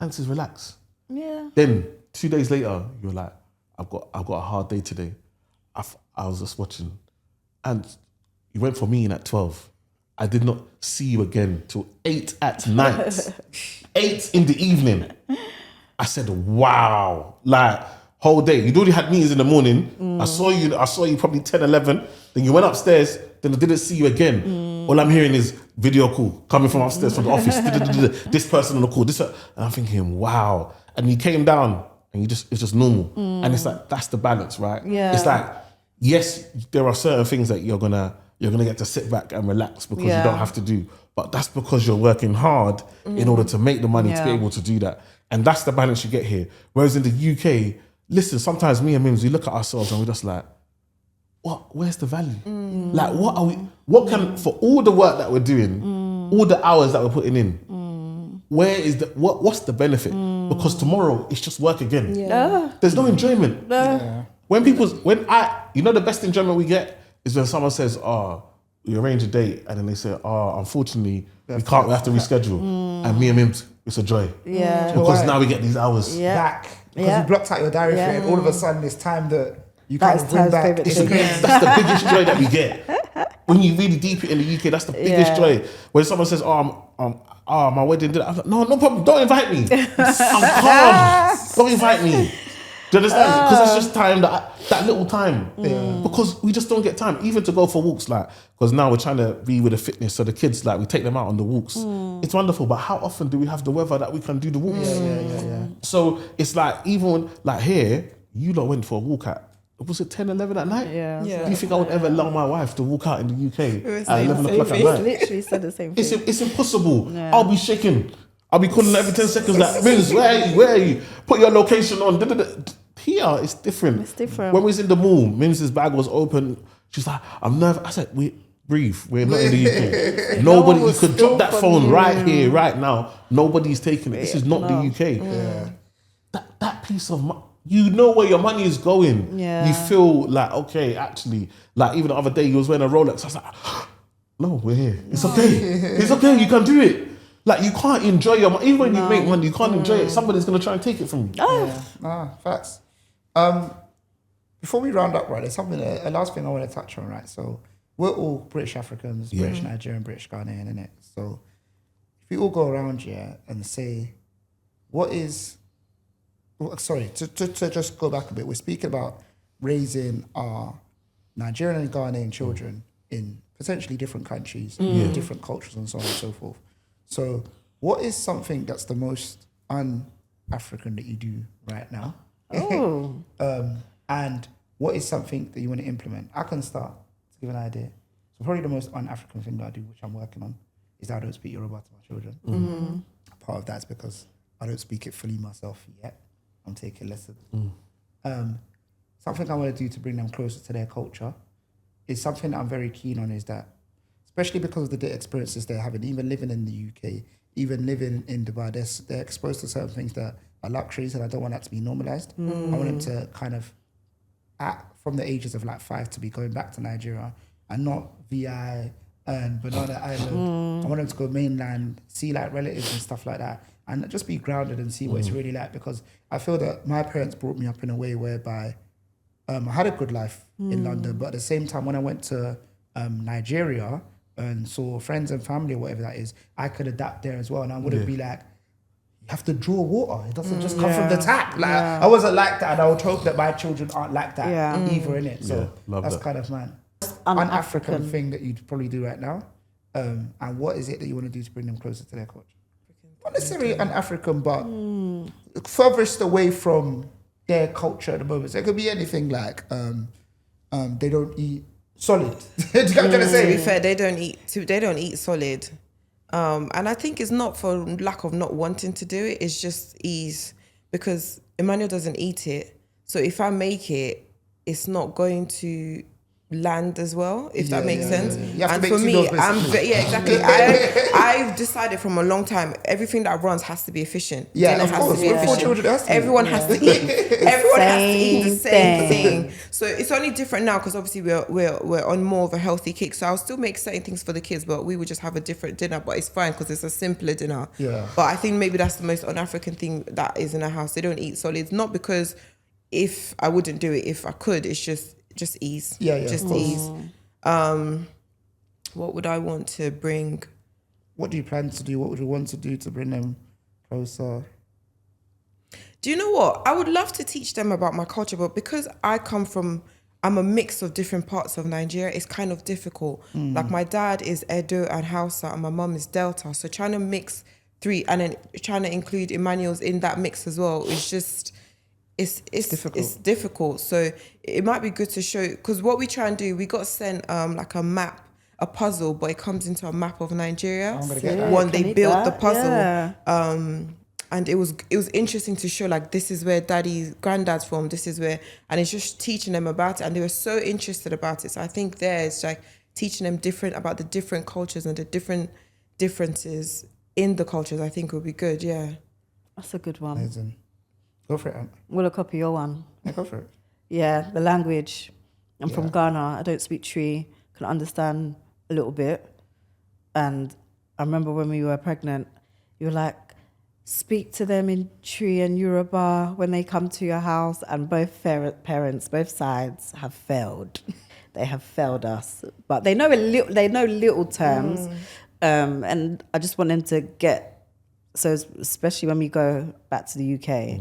and just relax. Yeah. Then 2 days later, you were like, I've got a hard day today. I was just watching, and you went for me in at 12. I did not see you again till 8 at night. 8 in the evening. I said, wow. Like, whole day. You'd already had meetings in the morning. I saw you probably 10, 11. Then you went upstairs. Then I didn't see you again. All I'm hearing is video call coming from upstairs from the office. This person on the call. And I'm thinking, wow. And you came down and it's just normal. And it's like, that's the balance, right? Yeah. It's like, yes, there are certain things that you're gonna get to sit back and relax because you don't have to do. But that's because you're working hard in order to make the money to be able to do that. And that's the balance you get here. Whereas in the UK, listen, sometimes me and Mims, we look at ourselves and we're just like, what? Where's the value? Like, for all the work that we're doing, all the hours that we're putting in, what's the benefit? Because tomorrow it's just work again. Yeah. There's no enjoyment. Yeah. The best enjoyment we get is when someone says, we arrange a date, and then they say, unfortunately, we have to reschedule. And me and Mims, it's a joy. Yeah. Because now we get these hours. Back. Because you blocked out your diary for it, and all of a sudden it's time that you That's kind of bring back. Ty's favourite thing. That's the biggest joy that we get. When you really deep it in the UK, that's the biggest joy. When someone says, my wedding did, I'm like, no problem, don't invite me. I'm calm. Don't invite me. Do you understand? Because it's just time, that little time. Because we just don't get time, even to go for walks. Like, because now we're trying to be with the fitness, so the kids, like, we take them out on the walks. It's wonderful, but how often do we have the weather that we can do the walks? Yeah. So it's like, even like here, you lot went for a walk at, was it 10, 11 at night? Yeah. Do you think I would ever allow my wife to walk out in the UK were at saying 11 the o'clock same at thing. night? Literally said the same thing. It's impossible. Yeah. I'll be shaking. I'll be calling every 10 seconds like, Mims, where are you? Put your location on. Here, it's different. It's different. When we was in the mall, Mims' bag was open. She's like, I'm nervous. I said, breathe. We're not in the UK. Nobody, you could drop that phone right here, right now. Nobody's taking it. This is not the UK. Yeah. That piece of you know where your money is going. Yeah. You feel like, okay, actually, like even the other day, he was wearing a Rolex. I was like, no, we're here. It's okay. It's okay. You can do it. Like, you can't enjoy your money. Even when you make money, you can't enjoy it. Somebody's going to try and take it from you. Facts. Before we round up, right, there's something, a last thing I want to touch on, right? So we're all British Africans, British Nigerian, British Ghanaian, innit? So if we all go around here and say, to just go back a bit, we're speaking about raising our Nigerian and Ghanaian children in potentially different countries, different cultures and so on and so forth. So what is something that's the most un-African that you do right now? Oh. And what is something that you want to implement? I can start to give an idea. So probably the most un-African thing that I do, which I'm working on, is that I don't speak Yoruba to my children. Part of that's because I don't speak it fully myself yet. I'm taking lessons. Something I want to do to bring them closer to their culture is something that I'm very keen on, is that, especially because of the experiences they're having, even living in the UK, even living in Dubai, they're exposed to certain things that are luxuries, and I don't want that to be normalized. I want them to kind of, from the ages of like 5, to be going back to Nigeria and not VI and Banana Island. I want them to go mainland, see like relatives and stuff like that, and just be grounded and see what it's really like, because I feel that my parents brought me up in a way whereby I had a good life in London, but at the same time, when I went to Nigeria and saw friends and family or whatever that is, I could adapt there as well, and I wouldn't be like, you have to draw water. It doesn't just come from the tap. Like I wasn't like that, and I would hope that my children aren't like that either, in it. So that's kind of my un-African thing that you'd probably do right now. And what is it that you want to do to bring them closer to their culture? Not necessarily an-African, but furthest away from their culture at the moment. So it could be anything like they don't eat solid. Do you get what I'm trying to say? To be fair, they don't eat solid. And I think it's not for lack of not wanting to do it, it's just ease. Because Emmanuel doesn't eat it. So if I make it, it's not going to land as well, if that makes sense. You have to And make for two me, doors, exactly. I've decided from a long time, everything that runs has to be efficient. Yeah, Dinner of has course. to be With 4 efficient. children, it has to be. Everyone has to eat. Everyone has to eat the same Same thing. So it's only different now because obviously we're on more of a healthy kick. So I'll still make certain things for the kids, but we would just have a different dinner. But it's fine because it's a simpler dinner. Yeah. But I think maybe that's the most un-African thing that is in a house. They don't eat solids, not because if I wouldn't do it if I could. It's just ease. Just ease. What would I want to bring? What do you plan to do? What would you want to do to bring them closer? Do you know what? I would love to teach them about my culture, but because I'm a mix of different parts of Nigeria, it's kind of difficult. Like my dad is Edo and Hausa and my mum is Delta. So trying to mix 3 and then trying to include Emmanuel's in that mix as well is just... It's difficult. It's difficult. So it might be good to show, because what we try and do, we got sent like a map, a puzzle, but it comes into a map of Nigeria. I'm gonna get that. When they built the puzzle. Yeah. And it was interesting to show like this is where granddad's from, this is where, and it's just teaching them about it, and they were so interested about it. So I think it's like teaching them about the different cultures and the different differences in the cultures. I think would be good. Yeah, That's a good one. Amazing. Go for it, Ant. Will I copy your one? Yeah, go for it. Yeah, the language. I'm from Ghana. I don't speak Tree. Can understand a little bit. And I remember when we were pregnant, you were like, speak to them in Tree and Yoruba when they come to your house. And both parents, both sides have failed. They have failed us. But they know little terms. And I just want them to get, so especially when we go back to the UK,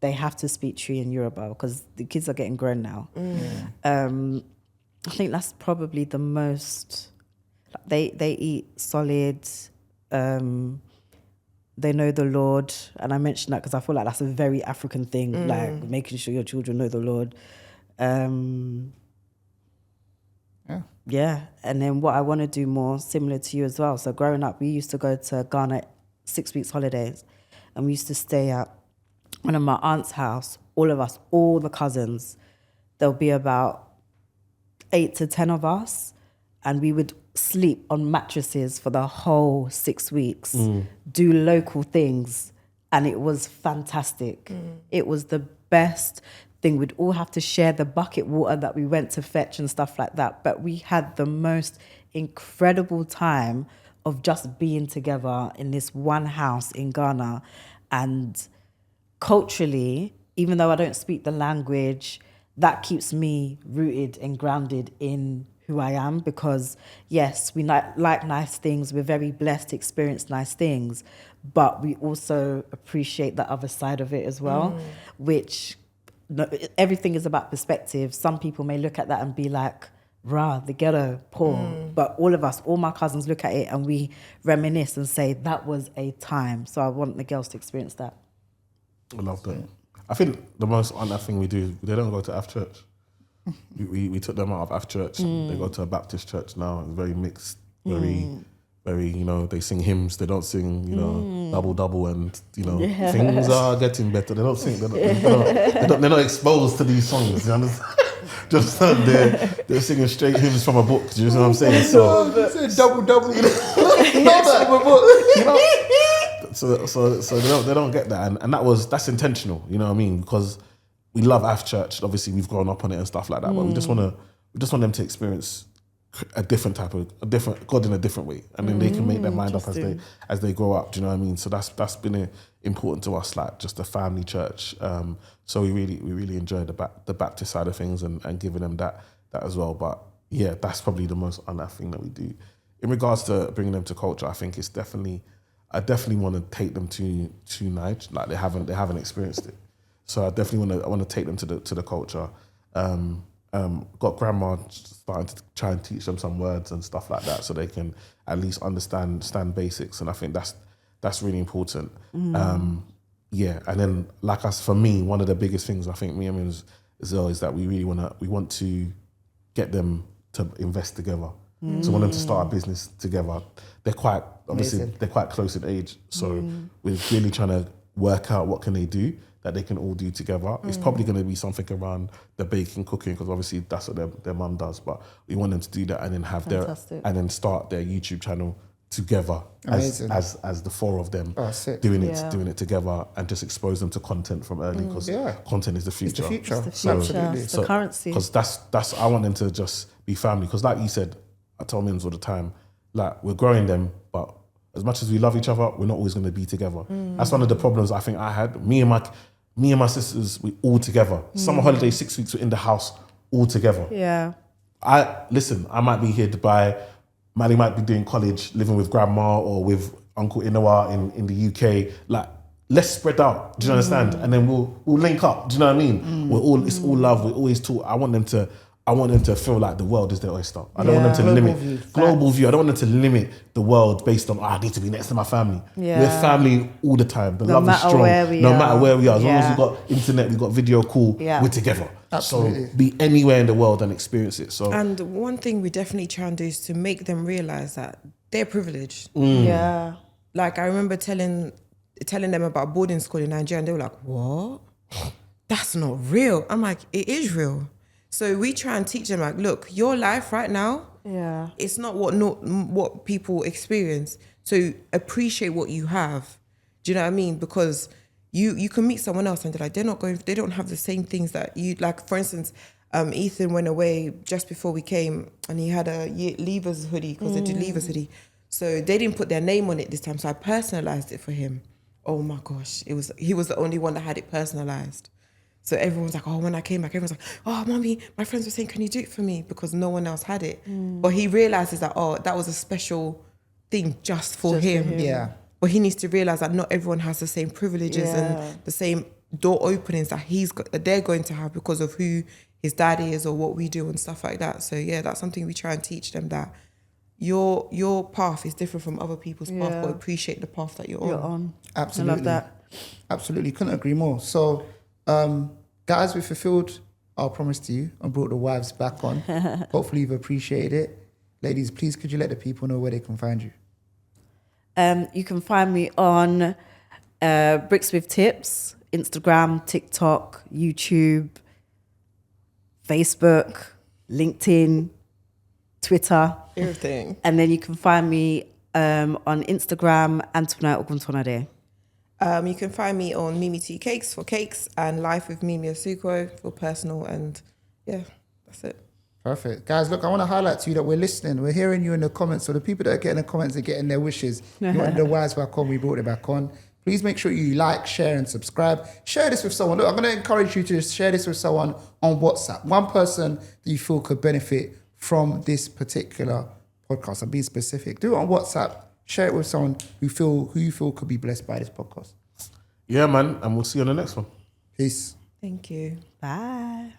they have to speak Tree and Yoruba because the kids are getting grown now. I think that's probably the most. They eat solid. They know the Lord, and I mention that because I feel like that's a very African thing, like making sure your children know the Lord. Yeah, and then what I want to do more similar to you as well. So growing up, we used to go to Ghana 6 weeks holidays, and we used to stay at one of my aunt's house. All of us, all the cousins, there'll be about 8 to 10 of us, and we would sleep on mattresses for the whole 6 weeks, do local things, and it was fantastic. It was the best thing. We'd all have to share the bucket water that we went to fetch and stuff like that, but we had the most incredible time of just being together in this one house in Ghana. And culturally, even though I don't speak the language, that keeps me rooted and grounded in who I am, because yes, we like nice things, we're very blessed to experience nice things, but we also appreciate the other side of it as well, which everything is about perspective. Some people may look at that and be like, rah, the ghetto, poor. But all of us, all my cousins look at it and we reminisce and say, that was a time. So I want the girls to experience that. I love that. I think the most on that thing we do, they don't go to F church. We took them out of F church. They go to a Baptist church now. It's very mixed, very, they sing hymns. They don't sing, double, and, things are getting better. They don't sing, they're not exposed to these songs. You understand? Just they're singing straight hymns from a book. Do you know what I'm saying? So double. So they don't get that, and that's intentional. You know what I mean? Because we love F Church. Obviously, we've grown up on it and stuff like that. But we just want them to experience a different God in a different way, and then they can make their mind up as they grow up. Do you know what I mean? So that's been important to us, like just a family church. So we really enjoy the Baptist side of things and giving them that as well. But yeah, that's probably the most on that thing that we do. In regards to bringing them to culture, I think it's I definitely want to take them to Niger. Like they haven't experienced it. So I definitely want to take them to the culture. Got grandma starting to try and teach them some words and stuff like that, so they can at least understand basics. And I think that's really important. Yeah, and then for me, one of the biggest things I think me and Mims is that we want to get them to invest together. So we want them to start a business together. They're quite close in age, so we're really trying to work out what can they do that they can all do together. It's probably going to be something around the baking, cooking, because obviously that's what their mum does. But we want them to do that and then have and then start their YouTube channel together as the four of them doing it together, and just expose them to content from early, because content is the future. It's the future. It's the currency. Because that's I want them to just be family. Because like you said, I tell Mims all the time, like we're growing them, but as much as we love each other, we're not always going to be together. That's one of the problems I think I had. Me and my sisters, we all together. Summer holiday, 6 weeks, we're in the house all together. Yeah. I might be here in Dubai. Maddie might be doing college, living with grandma or with Uncle Inawa in the UK. Like, let's spread out. Do you understand? And then we'll link up. Do you know what I mean? It's all love. We always talk. I want them to feel like the world is their oyster. I don't want them to limit global view. I don't want them to limit the world based on I need to be next to my family. Yeah. We're family all the time. The love is strong. No matter where we are. As long as we've got internet, we've got video call, we're together. Absolutely. So be anywhere in the world and experience it. So, and one thing we definitely try and do is to make them realise that they're privileged. Yeah. Like I remember telling them about boarding school in Nigeria, and they were like, "What? That's not real." I'm like, "It is real." So we try and teach them, like, look, your life right now, it's not what people experience. So appreciate what you have. Do you know what I mean? Because you can meet someone else and they're like, they don't have the same things that you, like, for instance, Ethan went away just before we came and he had a Leavers hoodie, because they did Leavers hoodie. So they didn't put their name on it this time. So I personalized it for him. Oh my gosh. He was the only one that had it personalized. So everyone's like, oh, when I came back, everyone's like, oh, mommy, my friends were saying, can you do it for me? Because no one else had it. But he realizes that, oh, that was a special thing just for him. Yeah. But he needs to realize that not everyone has the same privileges and the same door openings that they're going to have because of who his dad is or what we do and stuff like that. So yeah, that's something we try and teach them, that your path is different from other people's path, but appreciate the path that you're on. Absolutely. I love that. Absolutely. Couldn't agree more. So, guys, we fulfilled our promise to you and brought the wives back on. Hopefully you've appreciated it. Ladies, please could you let the people know where they can find you? You can find me on Bricks with Tips, Instagram, TikTok, YouTube, Facebook, LinkedIn, Twitter. Everything. And then you can find me on Instagram, Antoinette. You can find me on Mimi Tea Cakes for cakes and Life with Mimi Osuko for personal, and yeah, that's it. Perfect. Guys, look, I want to highlight to you that we're listening. We're hearing you in the comments. So the people that are getting the comments are getting their wishes. You want the wives back on, we brought it back on. Please make sure you like, share, and subscribe. Share this with someone. Look, I'm going to encourage you to share this with someone on WhatsApp. One person that you feel could benefit from this particular podcast. I'm being specific. Do it on WhatsApp. Share it with someone who you feel could be blessed by this podcast. Yeah, man. And we'll see you on the next one. Peace. Thank you. Bye.